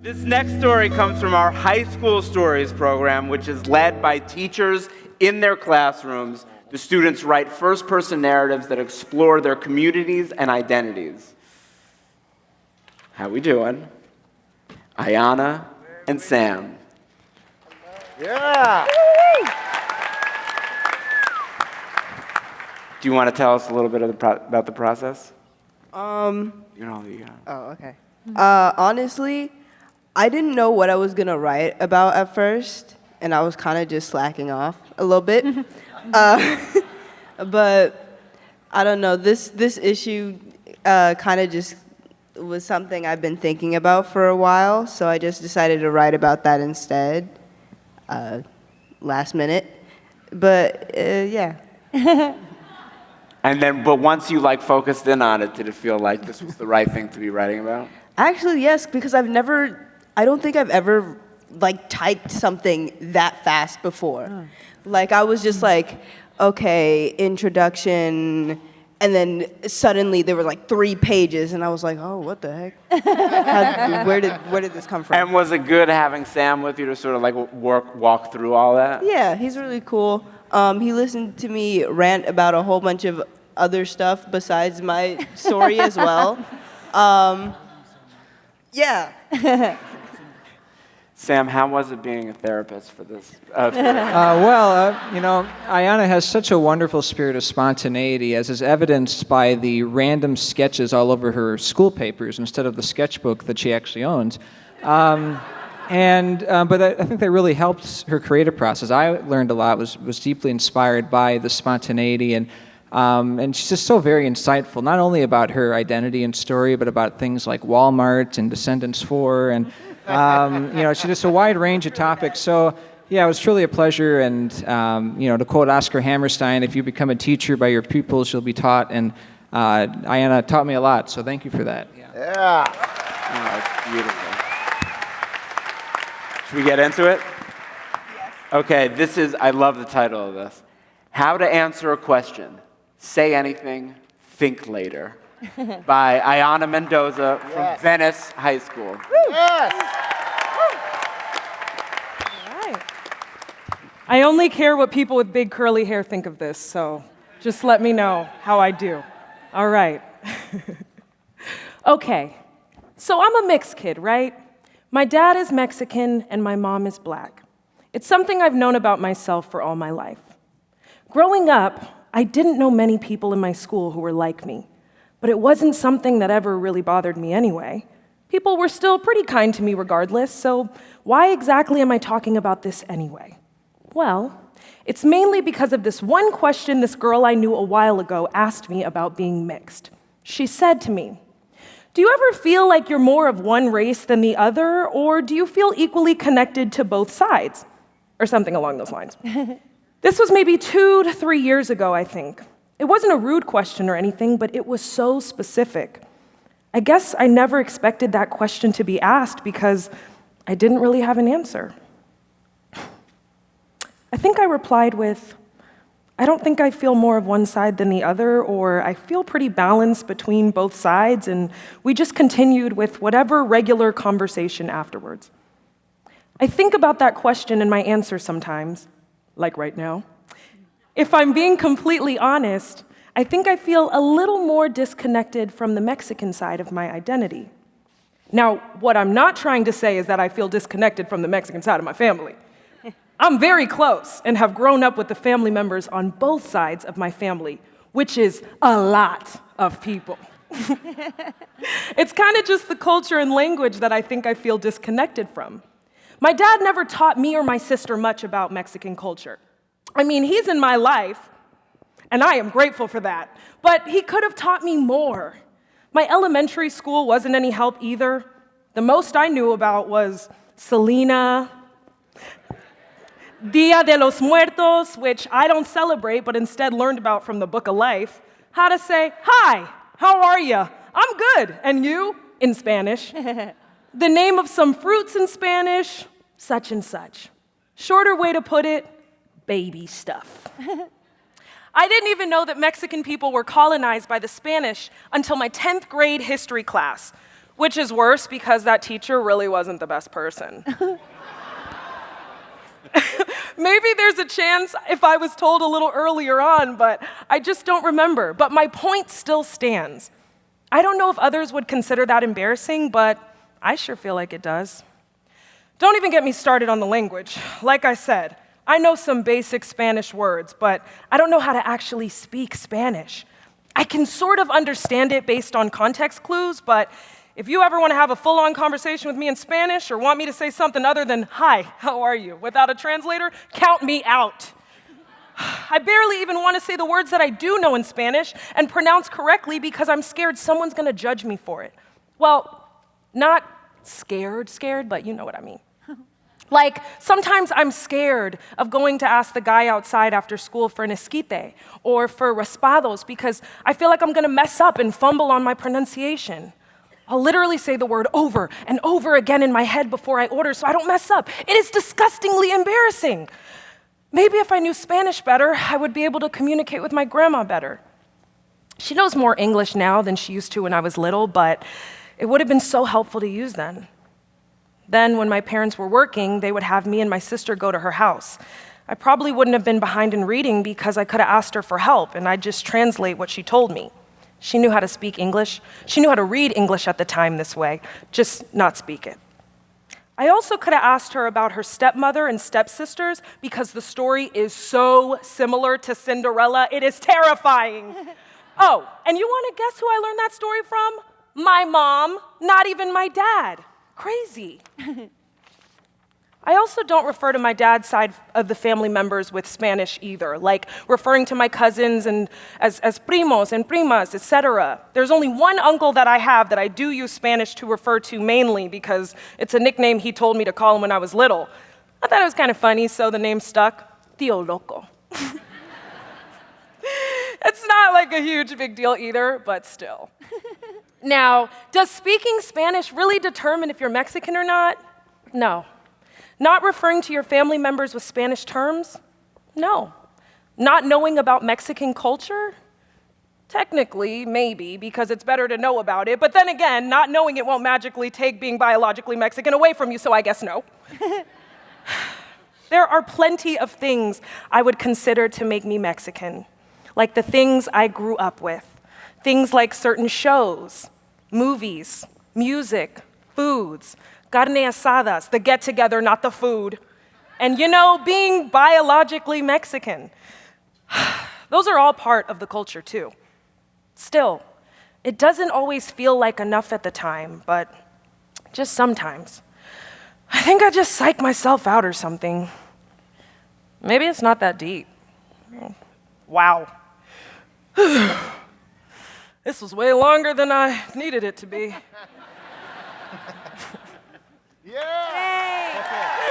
This next story comes from our high school stories program, which is led by teachers in their classrooms. The students write first-person narratives that explore their communities and identities. How we doing? Aiyanna and Sam. Yeah! Do you want to tell us a little bit about the process? Oh, okay. Honestly, I didn't know what I was gonna write about at first, and I was kind of just slacking off a little bit. But I don't know. This issue kind of just was something I've been thinking about for a while, so I just decided to write about that instead. Last minute, but yeah. And then, but once you focused in on it, did it feel like this was the right thing to be writing about? Actually, yes, because I don't think I've ever typed something that fast before. I was just okay, introduction, and then suddenly there were 3 pages, and I was like, oh, what the heck? Where did this come from? And was it good having Sam with you to sort of walk through all that? Yeah, he's really cool. He listened to me rant about a whole bunch of other stuff besides my story as well. Yeah. Sam, how was it being a therapist for this? Aiyanna has such a wonderful spirit of spontaneity, as is evidenced by the random sketches all over her school papers instead of the sketchbook that she actually owns. But I think that really helped her creative process. I learned a lot, was deeply inspired by the spontaneity, and she's just so very insightful, not only about her identity and story, but about things like Walmart and Descendants 4, and she just a wide range of topics. So yeah, it was truly a pleasure, and to quote Oscar Hammerstein, if you become a teacher by your pupils, you'll be taught, and Aiyanna taught me a lot, so thank you for that. Yeah. Oh, that's beautiful. Should we get into it? Yes. Okay, I love the title of this. How to Answer a Question. Say Anything, Think Later. By Aiyanna Mendoza from Venice High School. Yes! All right. I only care what people with big curly hair think of this, so just let me know how I do. All right. Okay, so I'm a mixed kid, right? My dad is Mexican and my mom is black. It's something I've known about myself for all my life. Growing up, I didn't know many people in my school who were like me, but it wasn't something that ever really bothered me anyway. People were still pretty kind to me regardless, so why exactly am I talking about this anyway? Well, it's mainly because of this one question this girl I knew a while ago asked me about being mixed. She said to me, "Do you ever feel like you're more of one race than the other, or do you feel equally connected to both sides?" Or something along those lines. This was maybe 2 to 3 years ago, I think. It wasn't a rude question or anything, but it was so specific. I guess I never expected that question to be asked because I didn't really have an answer. I think I replied with, "I don't think I feel more of one side than the other, or I feel pretty balanced between both sides," and we just continued with whatever regular conversation afterwards. I think about that question and my answer sometimes, like right now. If I'm being completely honest, I think I feel a little more disconnected from the Mexican side of my identity. Now, what I'm not trying to say is that I feel disconnected from the Mexican side of my family. I'm very close and have grown up with the family members on both sides of my family, which is a lot of people. It's kind of just the culture and language that I think I feel disconnected from. My dad never taught me or my sister much about Mexican culture. I mean, he's in my life, and I am grateful for that, but he could have taught me more. My elementary school wasn't any help either. The most I knew about was Selena, Dia de los Muertos, which I don't celebrate, but instead learned about from the Book of Life, how to say, "Hi, how are you? I'm good, and you?" in Spanish. The name of some fruits in Spanish, such and such. Shorter way to put it, baby stuff. I didn't even know that Mexican people were colonized by the Spanish until my 10th grade history class, Which is worse because that teacher really wasn't the best person. Maybe there's a chance if I was told a little earlier on, but I just don't remember. But my point still stands. I don't know if others would consider that embarrassing, but I sure feel like it does. Don't even get me started on the language. Like I said, I know some basic Spanish words, but I don't know how to actually speak Spanish. I can sort of understand it based on context clues, but if you ever want to have a full-on conversation with me in Spanish or want me to say something other than, "Hi, how are you?" without a translator, count me out. I barely even want to say the words that I do know in Spanish and pronounce correctly because I'm scared someone's going to judge me for it. Well, not scared, but you know what I mean. Like, sometimes I'm scared of going to ask the guy outside after school for an esquite or for raspados because I feel like I'm going to mess up and fumble on my pronunciation. I'll literally say the word over and over again in my head before I order so I don't mess up. It is disgustingly embarrassing. Maybe if I knew Spanish better, I would be able to communicate with my grandma better. She knows more English now than she used to when I was little, but it would have been so helpful to use then. Then, when my parents were working, they would have me and my sister go to her house. I probably wouldn't have been behind in reading because I could have asked her for help, and I'd just translate what she told me. She knew how to speak English. She knew how to read English at the time this way, just not speak it. I also could have asked her about her stepmother and stepsisters because the story is so similar to Cinderella, it is terrifying. Oh, and you want to guess who I learned that story from? My mom, not even my dad. Crazy. I also don't refer to my dad's side of the family members with Spanish either, like referring to my cousins and as primos and primas, etc. There's only one uncle that I have that I do use Spanish to refer to mainly because it's a nickname he told me to call him when I was little. I thought it was kind of funny, so the name stuck, Tío Loco. It's not like a huge big deal either, but still. Now, does speaking Spanish really determine if you're Mexican or not? No. Not referring to your family members with Spanish terms? No. Not knowing about Mexican culture? Technically, maybe, because it's better to know about it. But then again, not knowing it won't magically take being biologically Mexican away from you, so I guess no. There are plenty of things I would consider to make me Mexican, like the things I grew up with. Things like certain shows, movies, music, foods, carne asadas, the get-together, not the food. And being biologically Mexican. Those are all part of the culture too. Still, it doesn't always feel like enough at the time, but just sometimes. I think I just psych myself out or something. Maybe it's not that deep. Wow. This was way longer than I needed it to be. Yeah!